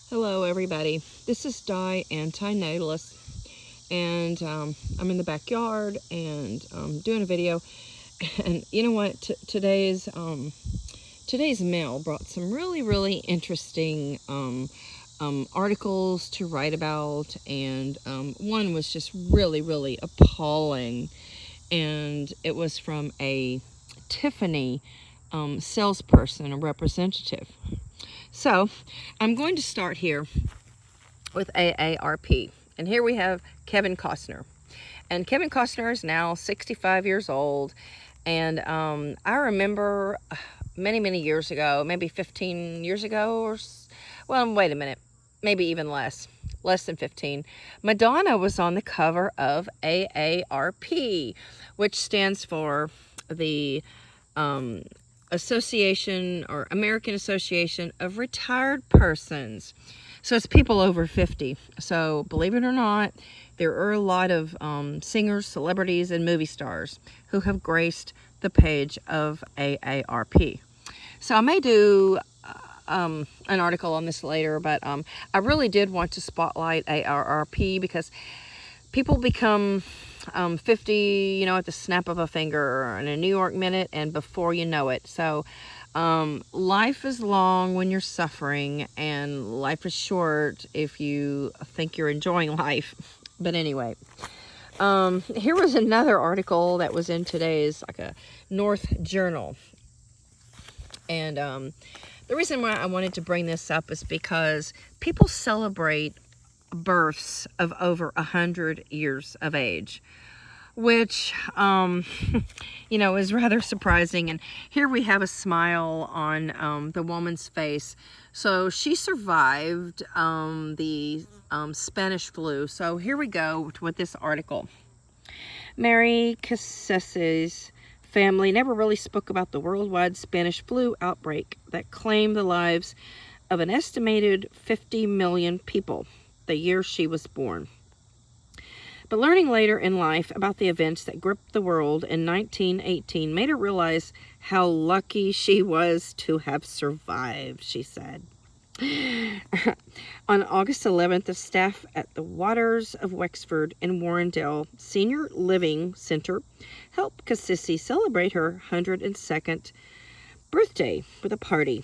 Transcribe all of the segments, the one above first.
Hello everybody, this is Di Antinatalist, and I'm in the backyard and doing a video. And you know what, today's mail brought some really interesting articles to write about, and one was just really appalling, and it was from a Tiffany salesperson, a representative. So I'm going to start here with AARP. And here we have Kevin Costner. And Kevin Costner is now 65 years old. And I remember many years ago, maybe 15 years ago, well, wait a minute, maybe even less than 15, Madonna was on the cover of AARP, which stands for the Association, or American Association of Retired Persons. So it's people over 50. So believe it or not, there are a lot of singers, celebrities, and movie stars who have graced the page of AARP. So I may do an article on this later, but I really did want to spotlight AARP because people become 50, at the snap of a finger, in a New York minute, and before you know it. So life is long when you're suffering, and life is short if you think you're enjoying life. But anyway, here was another article that was in today's, like, a North Journal. And the reason why I wanted to bring this up is because people celebrate births of over 100 years of age, which is rather surprising. And here we have a smile on the woman's face. So she survived the Spanish flu. So here we go with this article. Mary Cassesi's family never really spoke about the worldwide Spanish flu outbreak that claimed the lives of an estimated 50 million people the year she was born. But learning later in life about the events that gripped the world in 1918 made her realize how lucky she was to have survived, she said. On August 11th, the staff at the Waters of Wexford in Warrendale Senior Living Center helped Cassisi celebrate her 102nd birthday with a party.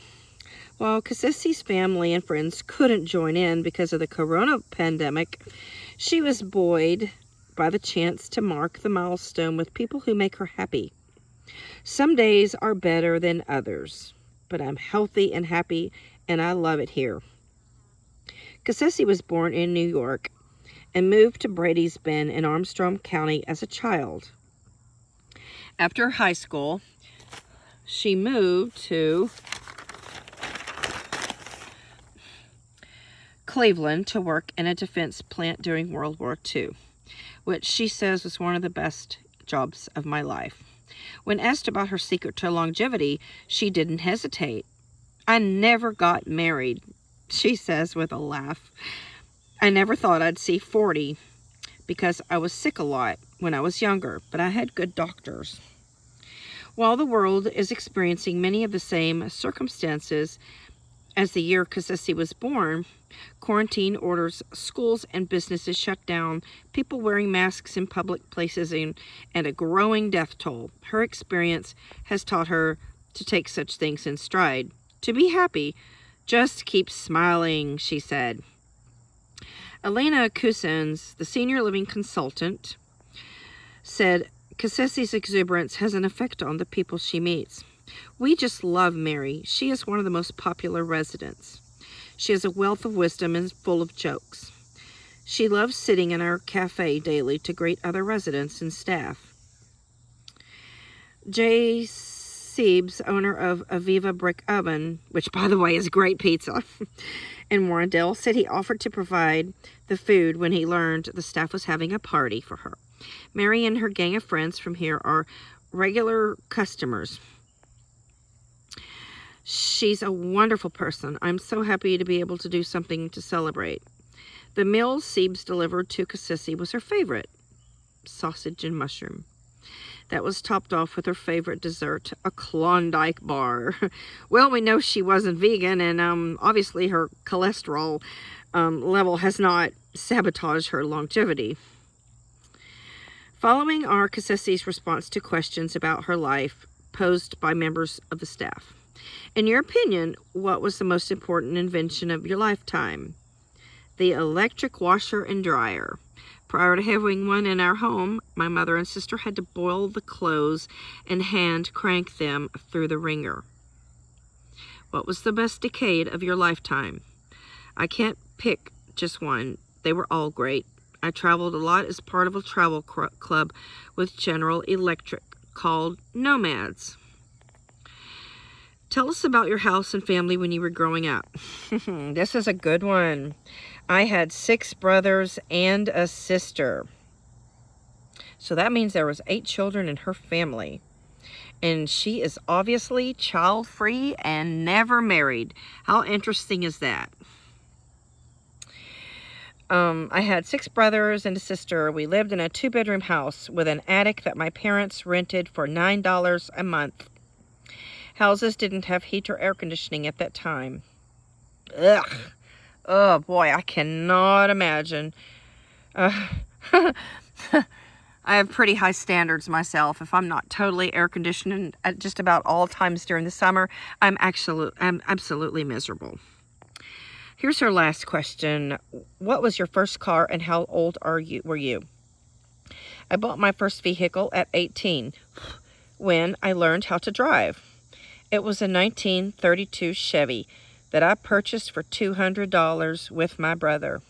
While Cassisi's family and friends couldn't join in because of the corona pandemic, she was buoyed by the chance to mark the milestone with people who make her happy. Some days are better than others, but I'm healthy and happy, and I love it here. Cassisi was born in New York and moved to Brady's Bend in Armstrong County as a child. After high school, she moved to Cleveland to work in a defense plant during World War II, which she says was one of the best jobs of my life. When asked about her secret to longevity, she didn't hesitate. I never got married, she says with a laugh. I never thought I'd see 40 because I was sick a lot when I was younger, but I had good doctors. While the world is experiencing many of the same circumstances as the year Cassisi was born, quarantine orders, schools and businesses shut down, people wearing masks in public places, and a growing death toll, her experience has taught her to take such things in stride. To be happy, just keep smiling, she said. Elena Cousins, the senior living consultant, said Cassisi's exuberance has an effect on the people she meets. We just love Mary. She is one of the most popular residents. She has a wealth of wisdom and is full of jokes. She loves sitting in our cafe daily to greet other residents and staff. Jay Siebes, owner of Aviva Brick Oven, which by the way is great pizza, in Warrendale, said he offered to provide the food when he learned the staff was having a party for her. Mary and her gang of friends from here are regular customers. She's a wonderful person. I'm so happy to be able to do something to celebrate. The meal Siebes delivered to Cassisi was her favorite, sausage and mushroom. That was topped off with her favorite dessert, a Klondike bar. Well, we know she wasn't vegan, and obviously her cholesterol level has not sabotaged her longevity. Following are Cassisi's response to questions about her life posed by members of the staff. In your opinion, what was the most important invention of your lifetime? The electric washer and dryer. Prior to having one in our home, my mother and sister had to boil the clothes and hand crank them through the wringer. What was the best decade of your lifetime? I can't pick just one. They were all great. I traveled a lot as part of a travel club with General Electric called Nomads. Tell us about your house and family when you were growing up. This is a good one. I had 6 brothers and a sister. So that means there was 8 children in her family. And she is obviously child-free and never married. How interesting is that? I had 6 brothers and a sister. We lived in a 2-bedroom house with an attic that my parents rented for $9 a month. Houses didn't have heat or air conditioning at that time. Ugh. Oh boy, I cannot imagine. I have pretty high standards myself. If I'm not totally air conditioned at just about all times during the summer, I'm absolutely miserable. Here's her last question. What was your first car and how old were you? I bought my first vehicle at 18 when I learned how to drive. It was a 1932 Chevy that I purchased for $200 with my brother.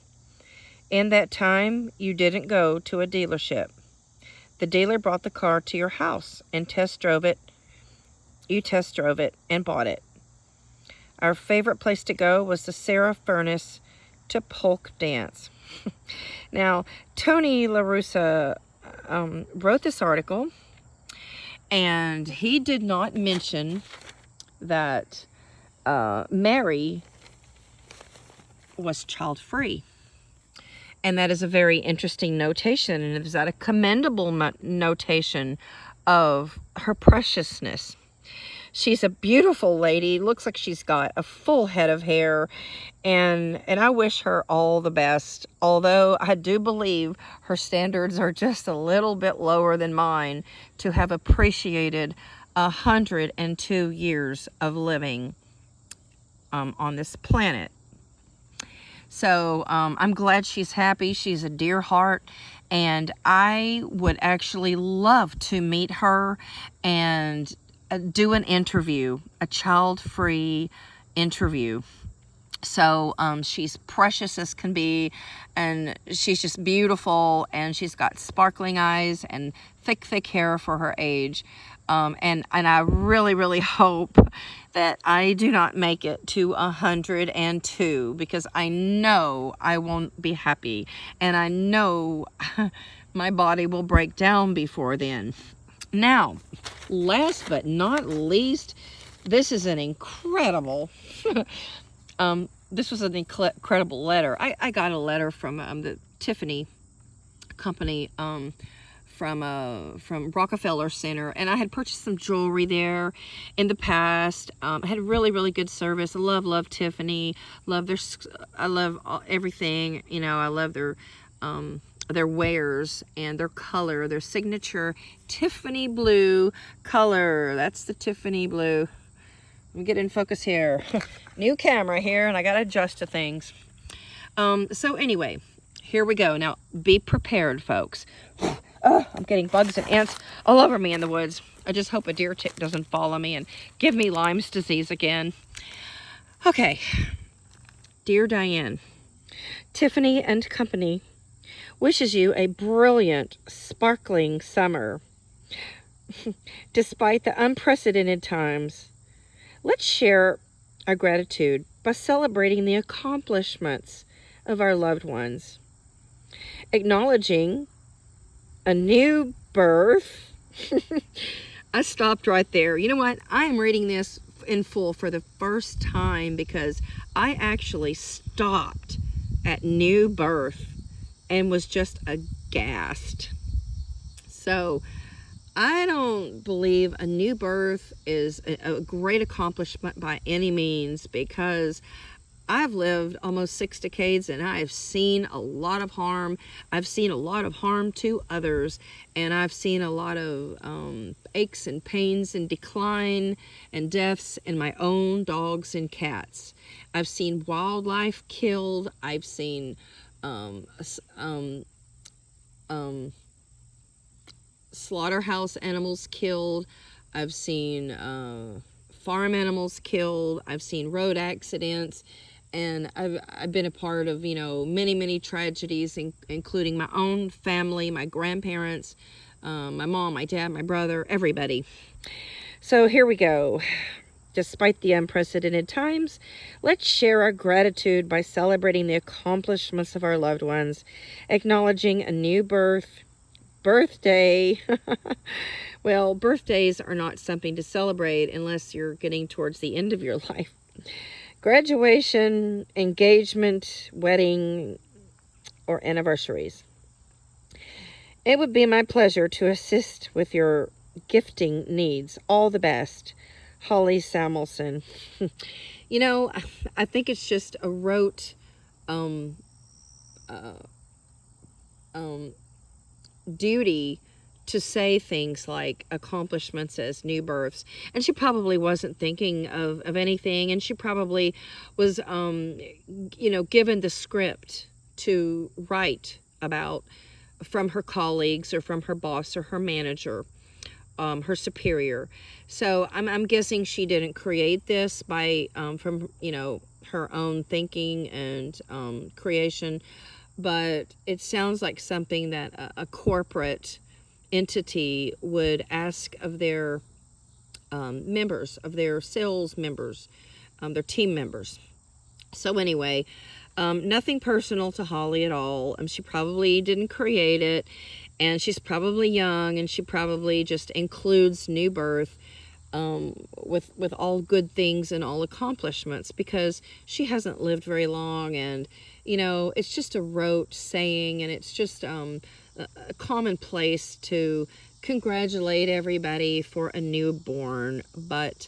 In that time, you didn't go to a dealership. The dealer brought the car to your house and test drove it. You test drove it and bought it. Our favorite place to go was the Sarah Furnace to polk dance. Now, Tony LaRussa wrote this article, and he did not mention that Mary was child-free. And that is a very interesting notation, and is that a commendable notation of her preciousness. She's a beautiful lady. Looks like she's got a full head of hair, and I wish her all the best. Although I do believe her standards are just a little bit lower than mine to have appreciated 102 years of living on this planet. So I'm glad she's happy. She's a dear heart, and I would actually love to meet her and do an interview, a child-free interview. So she's precious as can be, and she's just beautiful, and she's got sparkling eyes and thick hair for her age. And I really hope that I do not make it to 102, because I know I won't be happy, and I know my body will break down before then. Now, last but not least, this is an incredible, this was an incredible letter. I got a letter from the Tiffany company, from Rockefeller Center, and I had purchased some jewelry there in the past. I had really good service. I love Tiffany. I love everything. You know, I love their wares and their color, their signature Tiffany blue color. That's the Tiffany blue. Let me get in focus here. New camera here, and I gotta adjust to things. So anyway, here we go. Now, be prepared, folks. I'm getting bugs and ants all over me in the woods. I just hope a deer tick doesn't follow me and give me Lyme's disease again. Okay. Dear Diane, Tiffany and Company wishes you a brilliant, sparkling summer. Despite the unprecedented times, let's share our gratitude by celebrating the accomplishments of our loved ones, acknowledging a new birth. I stopped right there. You know what? I am reading this in full for the first time because I actually stopped at new birth and was just aghast. So I don't believe a new birth is a great accomplishment by any means, because I've lived almost 6 decades and I've seen a lot of harm. I've seen a lot of harm to others, and I've seen a lot of aches and pains and decline and deaths in my own dogs and cats. I've seen wildlife killed. I've seen slaughterhouse animals killed. I've seen farm animals killed. I've seen road accidents. And I've been a part of, many tragedies, including my own family, my grandparents, my mom, my dad, my brother, everybody. So here we go. Despite the unprecedented times, let's share our gratitude by celebrating the accomplishments of our loved ones, acknowledging a new birthday. Well, birthdays are not something to celebrate unless you're getting towards the end of your life. Graduation, engagement, wedding, or anniversaries. It would be my pleasure to assist with your gifting needs. All the best, Holly Samuelson. I think it's just a rote duty to say things like accomplishments as new births. And she probably wasn't thinking of anything, and she probably was given the script to write about from her colleagues or from her boss or her manager, her superior. So I'm guessing she didn't create this by from her own thinking and creation, but it sounds like something that a corporate entity would ask of their members, of their sales members, their team members. So anyway, nothing personal to Holly at all. She probably didn't create it, and she's probably young, and she probably just includes new birth with all good things and all accomplishments, because she hasn't lived very long, and it's just a rote saying, and it's just a commonplace to congratulate everybody for a newborn. But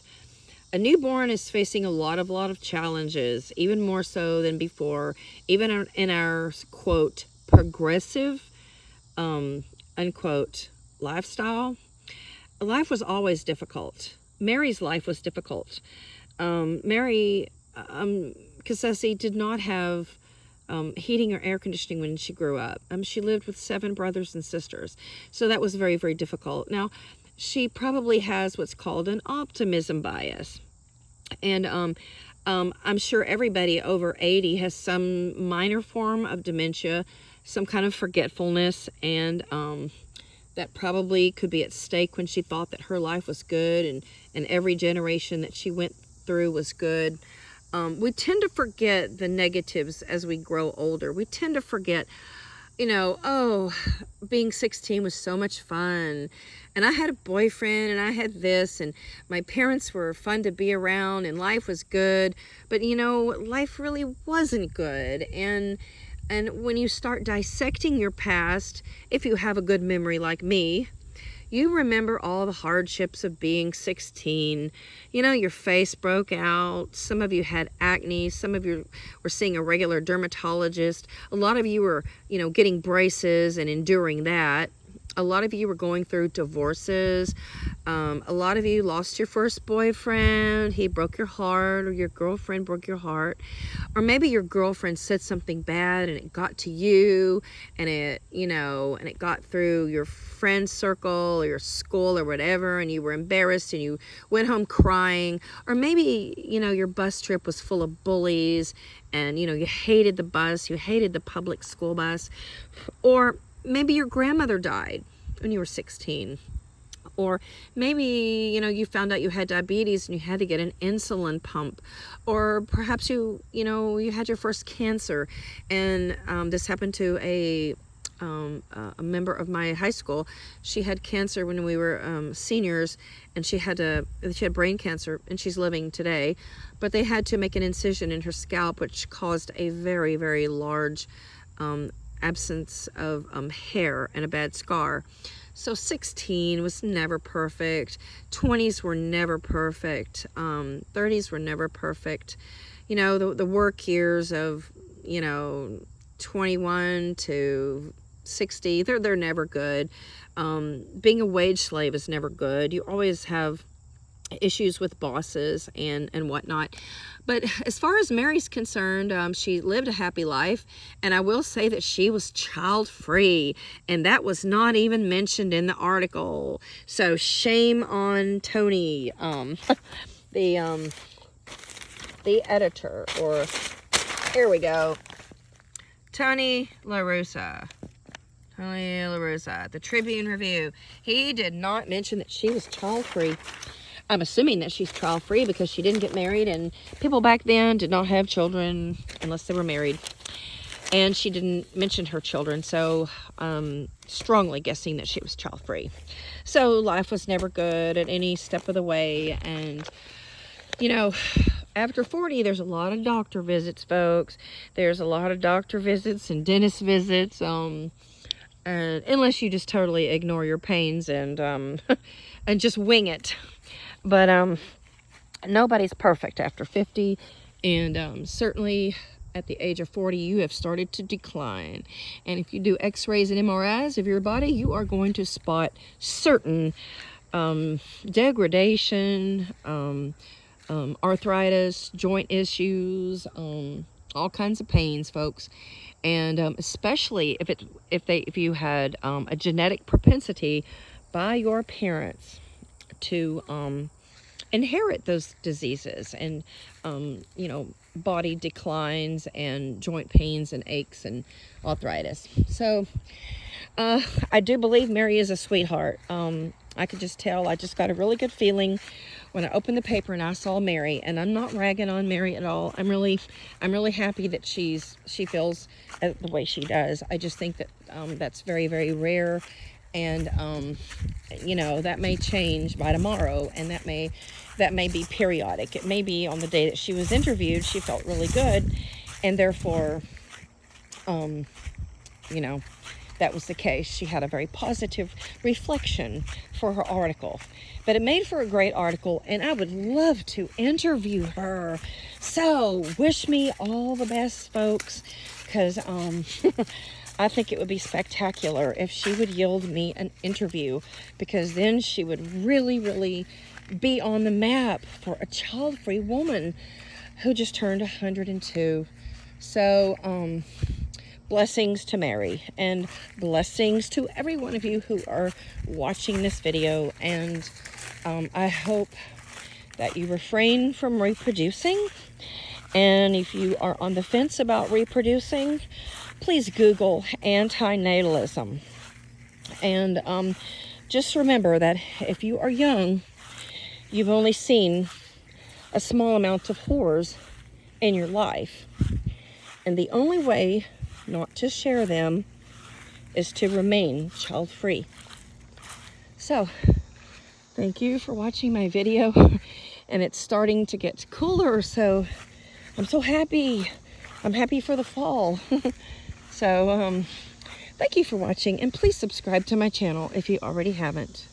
a newborn is facing a lot of challenges, even more so than before, even in our quote progressive unquote lifestyle. Life was always difficult. Mary's life was difficult. Mary Cassesi did not have heating or air conditioning when she grew up. She lived with 7 brothers and sisters. So that was very, very difficult. Now, she probably has what's called an optimism bias. And I'm sure everybody over 80 has some minor form of dementia, some kind of forgetfulness, and that probably could be at stake when she thought that her life was good and every generation that she went through was good. We tend to forget the negatives as we grow older. We tend to forget, being 16 was so much fun, and I had a boyfriend, and I had this, and my parents were fun to be around, and life was good. But life really wasn't good. And when you start dissecting your past, if you have a good memory like me, you remember all the hardships of being 16. Your face broke out. Some of you had acne. Some of you were seeing a regular dermatologist. A lot of you were, getting braces and enduring that. A lot of you were going through divorces. A lot of you lost your first boyfriend. He broke your heart, or your girlfriend broke your heart. Or maybe your girlfriend said something bad and it got to you, and it got through your friend circle or your school or whatever, and you were embarrassed and you went home crying. Or maybe, your bus trip was full of bullies, and, you hated the bus, you hated the public school bus. Or maybe your grandmother died when you were 16. Or maybe, you found out you had diabetes and you had to get an insulin pump. Or perhaps you had your first cancer. And this happened to a member of my high school. She had cancer when we were seniors, and she had brain cancer, and she's living today. But they had to make an incision in her scalp, which caused a very, very large absence of hair and a bad scar. So 16 was never perfect. 20s were never perfect. 30s were never perfect. You know, the work years of, you know, 21 to 60, they're never good. Being a wage slave is never good. You always have issues with bosses and whatnot. But as far as Mary's concerned, she lived a happy life, and I will say that she was child free, and that was not even mentioned in the article. So shame on Tony, the editor, or here we go, Tony LaRussa. Tony LaRussa, the Tribune Review. He did not mention that she was child free. I'm assuming that she's child free because she didn't get married, and people back then did not have children unless they were married. And she didn't mention her children, so strongly guessing that she was child free. So life was never good at any step of the way. And, you know, after 40, there's a lot of doctor visits, folks. There's a lot of doctor visits and dentist visits, and unless you just totally ignore your pains and and just wing it. But nobody's perfect after 50, and certainly at the age of 40, you have started to decline. And if you do x-rays and MRIs of your body, you are going to spot certain degradation, arthritis, joint issues, all kinds of pains, folks. And especially if you had a genetic propensity by your parents to inherit those diseases, and you know, body declines and joint pains and aches and arthritis. So I do believe Mary is a sweetheart. I could just tell. I just got a really good feeling when I opened the paper and I saw Mary. And I'm not ragging on Mary at all. I'm really happy that she feels the way she does. I just think that that's very, very rare. And you know, that may change by tomorrow, and that may be periodic. It may be on the day that she was interviewed, she felt really good, and therefore you know, that was the case. She had a very positive reflection for her article. But it made for a great article, and I would love to interview her. So wish me all the best, folks, because I think it would be spectacular if she would yield me an interview, because then she would really, really be on the map for a child-free woman who just turned 102. So, blessings to Mary, and blessings to every one of you who are watching this video. And I hope that you refrain from reproducing. And if you are on the fence about reproducing, please Google antinatalism. And just remember that if you are young, you've only seen a small amount of horrors in your life. And the only way not to share them is to remain child-free. So, thank you for watching my video. And it's starting to get cooler, so I'm so happy. I'm happy for the fall. So, thank you for watching, and please subscribe to my channel if you already haven't.